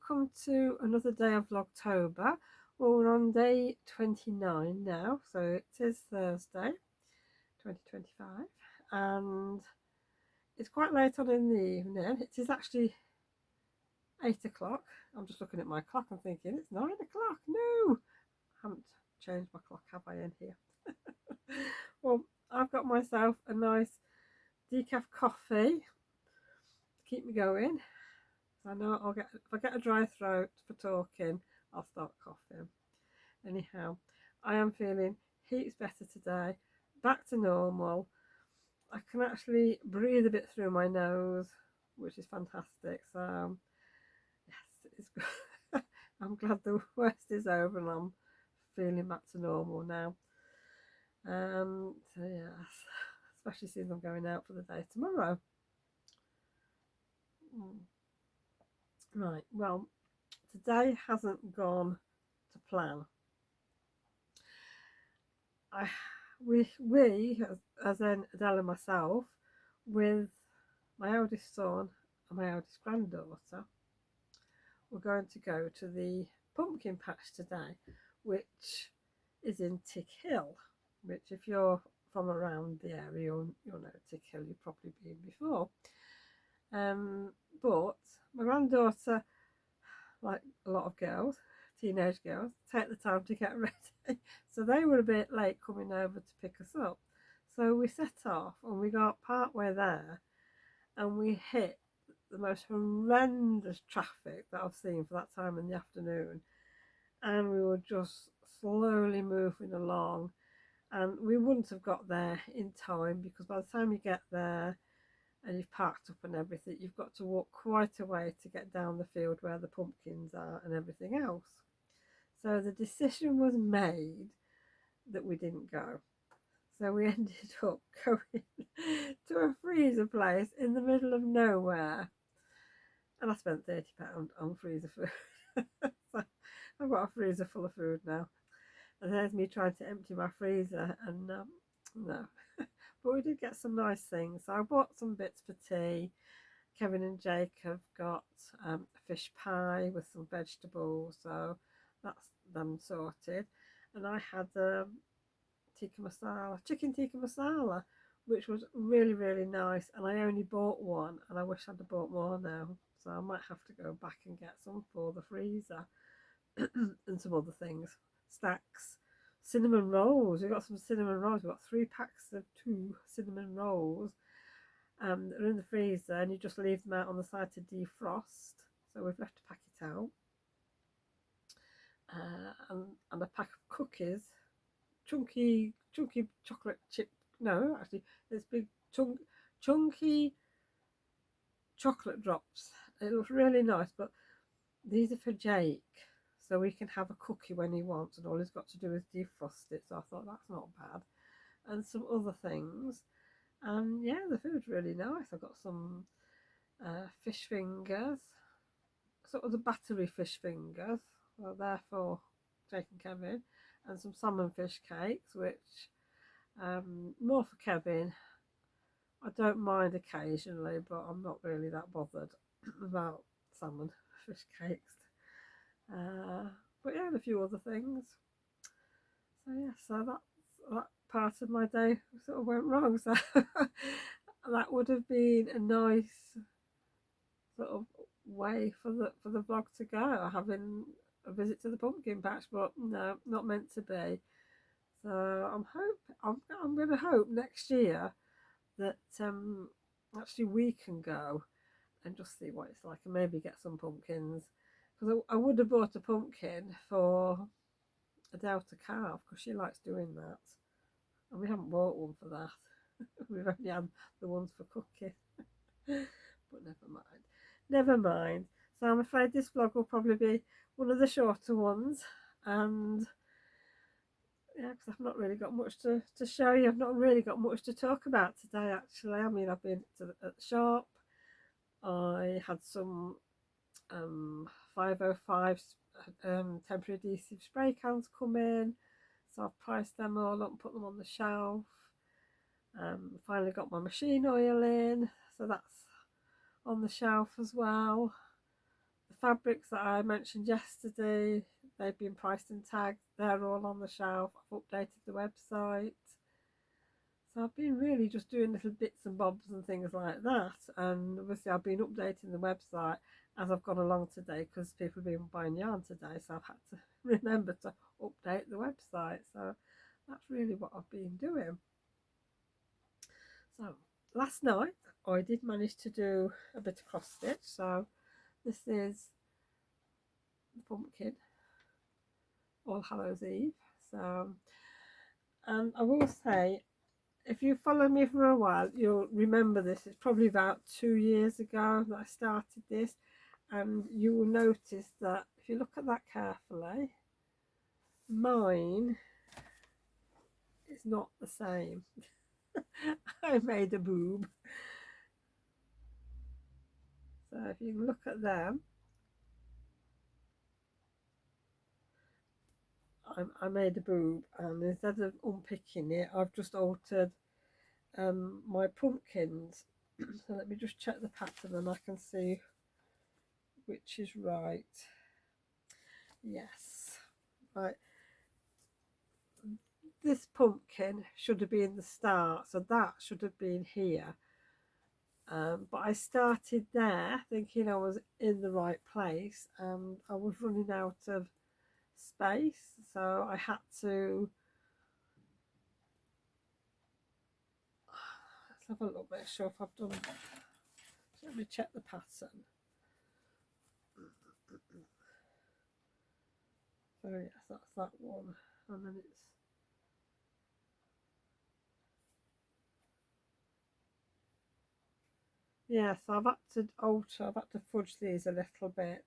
welcome to another day of Vlogtober. Well, we're on day 29 now, so it is Thursday 2025, and it's quite late on in the evening. It is actually 8 o'clock. I'm just looking at my clock and thinking it's 9 o'clock. No, I haven't changed my clock, have I, in here? Well, I've got myself a nice decaf coffee to keep me going. I know if I get a dry throat for talking, I'll start coughing. Anyhow, I am feeling heaps better today, back to normal. I can actually breathe a bit through my nose, which is fantastic. So, yes, it's good. I'm glad the worst is over and I'm feeling back to normal now. So yes, especially since I'm going out for the day tomorrow. Right, well, today hasn't gone to plan. We as in Adele and myself, with my eldest son and my eldest granddaughter, we're going to go to the pumpkin patch today, which is in Tick Hill, which if you're from around the area, you'll know Tick Hill, you've probably been before. But my granddaughter, like a lot of girls, teenage girls, take the time to get ready. So they were a bit late coming over to pick us up. So we set off and we got part way there and we hit the most horrendous traffic that I've seen for that time in the afternoon. And we were just slowly moving along, and we wouldn't have got there in time because by the time you get there and you've parked up and everything, you've got to walk quite a way to get down the field where the pumpkins are and everything else. So the decision was made that we didn't go. So we ended up going to a freezer place in the middle of nowhere, and I spent £30 on freezer food. So I've got a freezer full of food now, and there's me trying to empty my freezer, and no. But we did get some nice things. So I bought some bits for tea. Kevin and Jake have got a fish pie with some vegetables, so that's them sorted. And I had chicken tikka masala, which was really, really nice. And I only bought one, and I wish I'd have bought more now. So I might have to go back and get some for the freezer and some other things. Stacks. Cinnamon rolls. We've got some cinnamon rolls. We've got 3 packs of 2 cinnamon rolls. They're in the freezer and you just leave them out on the side to defrost. So we've left a packet out. And a pack of cookies. Chunky chocolate chip. No, actually, it's big chunky chocolate drops. It looks really nice, but these are for Jake. So we can have a cookie when he wants, and all he's got to do is defrost it. So I thought that's not bad. And some other things. And yeah, the food's really nice. I've got some fish fingers, sort of the battery fish fingers. Well, they're for Jake and Kevin. And some salmon fish cakes, which more for Kevin. I don't mind occasionally, but I'm not really that bothered about salmon fish cakes. But yeah, and a few other things. So yeah, so that part of my day sort of went wrong. So that would have been a nice sort of way for the vlog to go, having a visit to the pumpkin patch, but no, not meant to be. So I'm going to hope next year that actually we can go and just see what it's like and maybe get some pumpkins, because I would have bought a pumpkin for Adele to carve because she likes doing that, and we haven't bought one for that. We've only had the ones for cooking. But never mind. So I'm afraid this vlog will probably be one of the shorter ones, and yeah, because I've not really got much to show you. I've not really got much to talk about today, actually. I mean, I've been at the shop. I had some 505 temporary adhesive spray cans come in, so I've priced them all up and put them on the shelf. Finally got my machine oil in, so that's on the shelf as well. the fabrics that I mentioned yesterday, they've been priced and tagged. They're all on the shelf. I've updated the website. So I've been really just doing little bits and bobs and things like that. And obviously I've been updating the website as I've gone along today because people have been buying yarn today. So I've had to remember to update the website. So that's really what I've been doing. So last night I did manage to do a bit of cross stitch. So this is the pumpkin, All Hallows Eve. So, and I will say, if you follow me for a while, you'll remember this. It's probably about 2 years ago that I started this, and you will notice that if you look at that carefully, mine is not the same. I made a boob. So if you look at them, I made a boob, and instead of unpicking it, I've just altered my pumpkins. So let me just check the pattern and I can see which is right. Yes, right. This pumpkin should have been the start, so that should have been here. But I started there thinking I was in the right place, and I was running out of space, so I had to. Let's have a look, make sure if I've done. Let me check the pattern. So yes, that's that one, and then it's. Yeah, so I've had to alter, I've had to fudge these a little bit.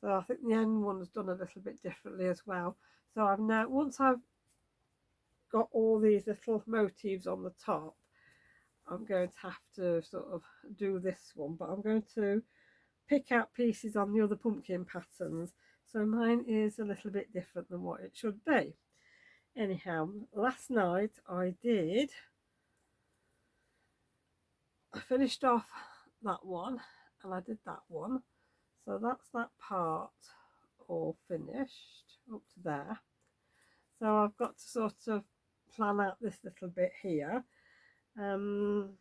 So I think the end one's done a little bit differently as well. So I've now, once I've got all these little motifs on the top, I'm going to have to sort of do this one, but I'm going to pick out pieces on the other pumpkin patterns. So mine is a little bit different than what it should be. Anyhow, last night I finished off that one, and I did that one. So that's that part all finished up to there. So I've got to sort of plan out this little bit here. And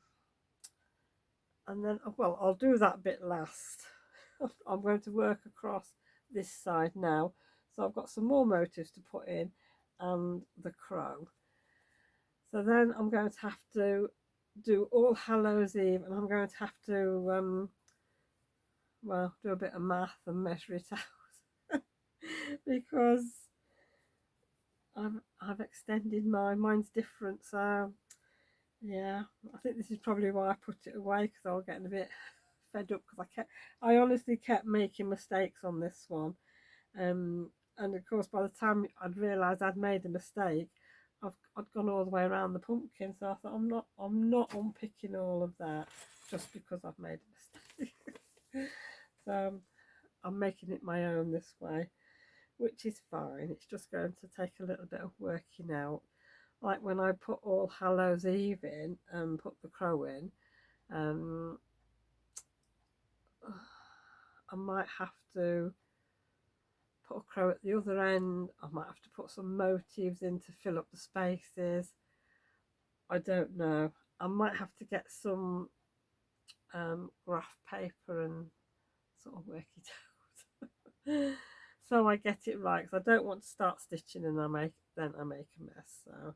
then, well, I'll do that bit last. I'm going to work across this side now. So I've got some more motifs to put in and the crow. So then I'm going to have to do All Hallows Eve, and I'm going to have to, well, do a bit of math and measure it out. Because I've extended mine's different, so yeah, I think this is probably why I put it away, because I was getting a bit fed up, because I honestly kept making mistakes on this one, and of course by the time I'd realised I'd made a mistake, I'd gone all the way around the pumpkin, so I thought I'm not unpicking all of that just because I've made a mistake. So I'm making it my own this way, which is fine. It's just going to take a little bit of working out. Like when I put All Hallows Eve in and put the crow in, I might have to put a crow at the other end. I might have to put some motifs in to fill up the spaces. I don't know. I might have to get some graph paper and sort of work it out. So I get it right, because I don't want to start stitching and I make a mess. So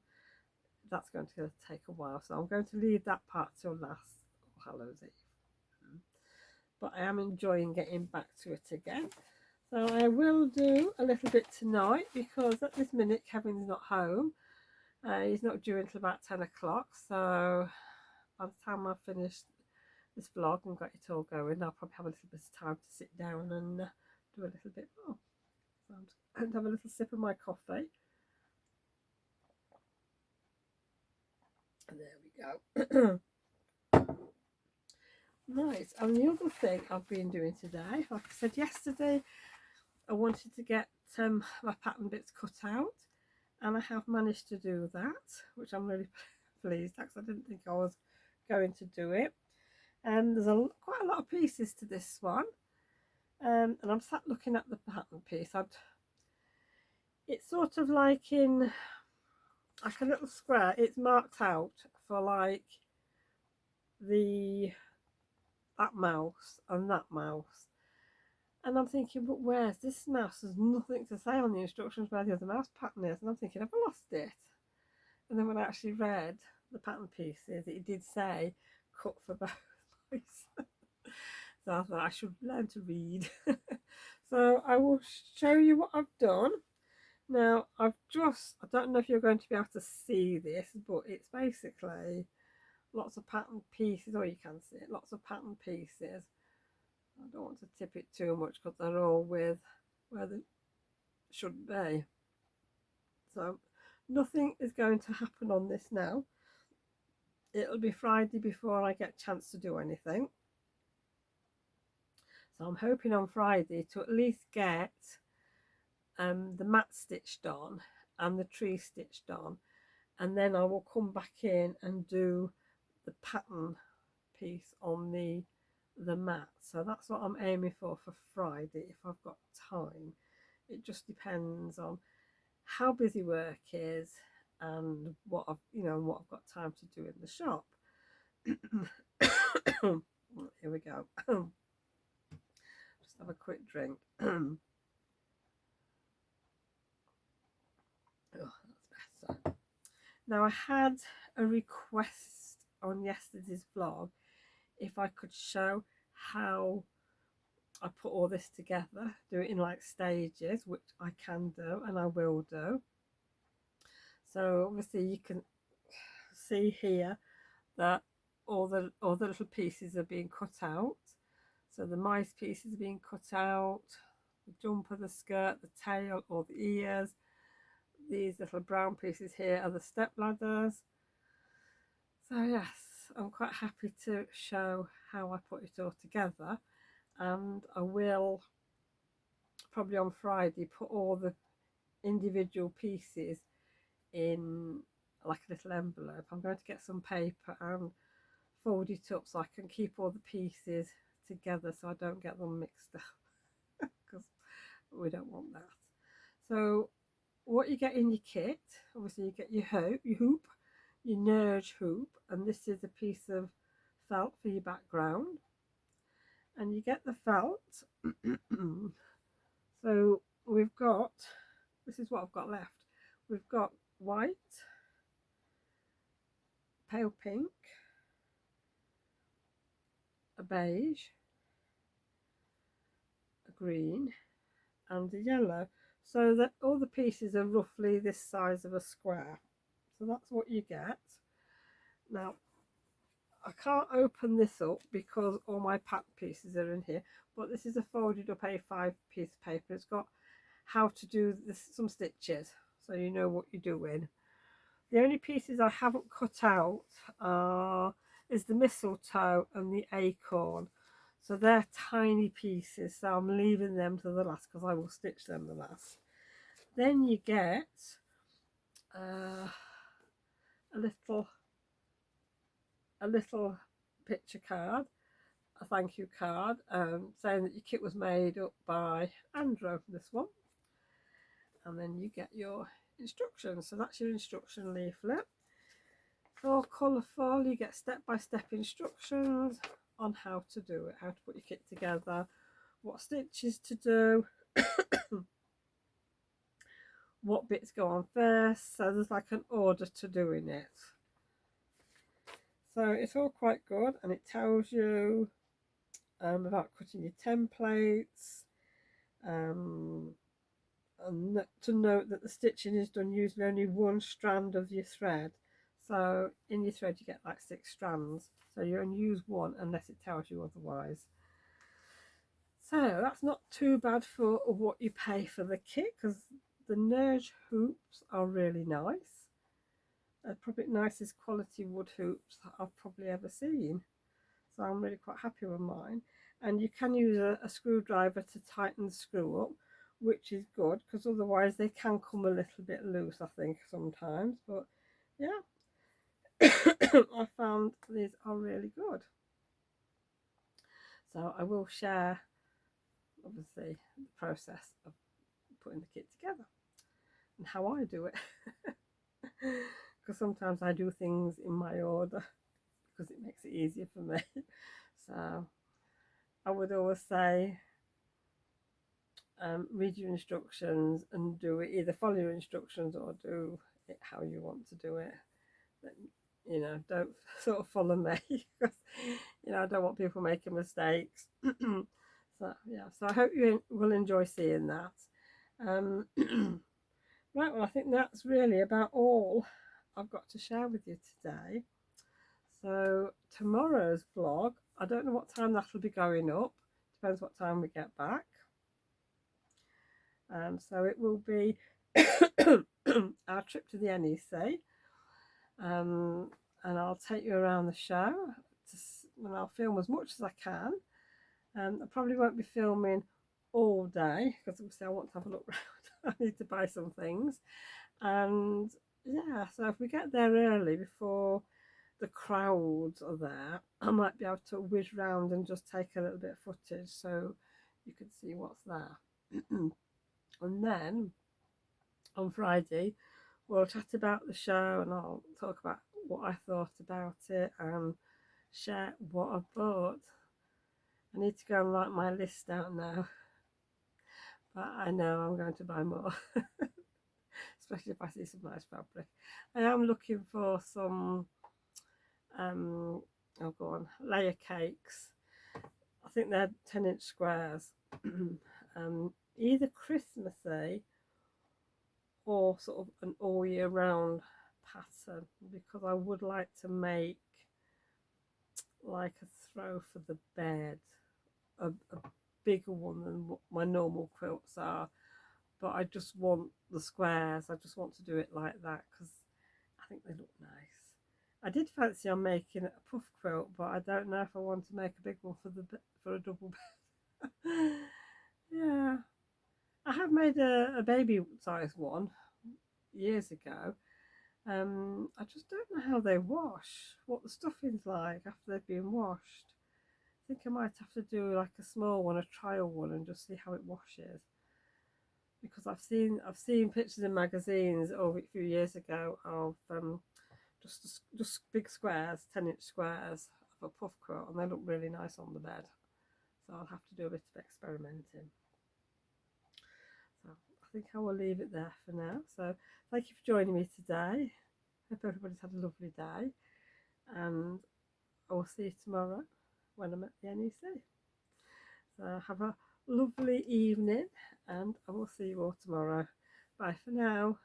that's going to take a while. So I'm going to leave that part till last, Hallows Eve. But I am enjoying getting back to it again. So I will do a little bit tonight, because at this minute Kevin's not home. He's not due until about 10 o'clock. So by the time I've finished this vlog and got it all going, I'll probably have a little bit of time to sit down and do a little bit more. So I'm just going to have a little sip of my coffee. And there we go. Right, and the other thing I've been doing today, like I said yesterday, I wanted to get my pattern bits cut out, and I have managed to do that, which I'm really pleased, because I didn't think I was going to do it. And there's quite a lot of pieces to this one, And I'm sat looking at the pattern piece. It's sort of like in like a little square. It's marked out for like that mouse and that mouse. And I'm thinking, but where's this mouse? There's nothing to say on the instructions where the other mouse pattern is. And I'm thinking, have I lost it? And then when I actually read the pattern pieces, it did say cut for both mice. So I thought I should learn to read. So I will show you what I've done. Now I don't know if you're going to be able to see this, but it's basically lots of pattern pieces, or you can see it, lots of pattern pieces. I don't want to tip it too much because they're all with where they should be. So nothing is going to happen on this now. It'll be Friday before I get a chance to do anything. So I'm hoping on Friday to at least get the mat stitched on and the tree stitched on, and then I will come back in and do the pattern piece on the mat. So that's what I'm aiming for Friday if I've got time. It just depends on how busy work is and what I've got time to do in the shop. Here we go. Just have a quick drink. Oh, that's better. Now I had a request on yesterday's vlog if I could show how I put all this together, do it in like stages, which I can do and I will do. So obviously you can see here that all the little pieces are being cut out. So the mice pieces are being cut out, the jumper, the skirt, the tail, all the ears. These little brown pieces here are the step ladders. So yes, I'm quite happy to show how I put it all together, and I will probably on Friday put all the individual pieces in like a little envelope. I'm going to get some paper and fold it up so I can keep all the pieces together so I don't get them mixed up because we don't want that. So what you get in your kit, obviously you get your hoop, your nerge hoop, and this is a piece of felt for your background, and you get the felt. So we've got, this is what I've got left, we've got white, pale pink, a beige, a green, and a yellow, so that all the pieces are roughly this size of a square. So that's what you get. Now I can't open this up because all my pattern pieces are in here, but this is a folded up A5 piece of paper. It's got how to do this, some stitches, so you know what you're doing. The only pieces I haven't cut out is the mistletoe and the acorn. So they're tiny pieces, so I'm leaving them to the last because I will stitch them the last. Then you get a little picture card, a thank you card, saying that your kit was made up by Andrew, this one. And then you get your instructions. So that's your instruction leaflet. It's all colourful. You get step-by-step instructions on how to do it, how to put your kit together, what stitches to do, what bits go on first. So there's like an order to doing it. So it's all quite good, and it tells you about cutting your templates, and to note that the stitching is done using only one strand of your thread. So in your thread you get like 6 strands, so you only use one unless it tells you otherwise. So that's not too bad for what you pay for the kit, because the nerge hoops are really nice. They're probably the nicest quality wood hoops that I've probably ever seen. So I'm really quite happy with mine. And you can use a screwdriver to tighten the screw up, which is good, because otherwise they can come a little bit loose, I think, sometimes. But yeah, I found these are really good. So I will share obviously the process of putting the kit together and how I do it. Because sometimes I do things in my order because it makes it easier for me. So I would always say, read your instructions and do it, either follow your instructions or do it how you want to do it. But, you know, don't sort of follow me because, you know, I don't want people making mistakes. So yeah, so I hope you will enjoy seeing that. Right, well, I think that's really about all I've got to share with you today. So tomorrow's vlog, I don't know what time that'll be going up. Depends what time we get back. So it will be our trip to the NEC. And I'll take you around the show and I'll film as much as I can. I probably won't be filming all day because obviously I want to have a look around. I need to buy some things. And yeah, so if we get there early before the crowds are there, I might be able to whiz round and just take a little bit of footage so you can see what's there. And then on Friday we'll chat about the show and I'll talk about what I thought about it and share what I bought. I need to go and write my list out now, but I know I'm going to buy more. Especially if I see some nice fabric. I am looking for some oh go on, layer cakes. I think they're 10-inch squares. Either Christmassy or sort of an all year round pattern, because I would like to make like a throw for the bed, a bigger one than what my normal quilts are, but I just want the squares. I just want to do it like that because I think they look nice. I did fancy on making a puff quilt, but I don't know if I want to make a big one for a double bed. Yeah, I have made a baby size one years ago. I just don't know how they wash, what the stuffing's like after they've been washed. I think I might have to do like a small one, a trial one, and just see how it washes. Because I've seen pictures in magazines over a few years ago of just big squares, 10-inch squares of a puff quilt, and they look really nice on the bed. So I'll have to do a bit of experimenting. So I think I will leave it there for now. So thank you for joining me today. Hope everybody's had a lovely day, and I will see you tomorrow when I'm at the NEC. So have a lovely evening, and I will see you all tomorrow. Bye for now.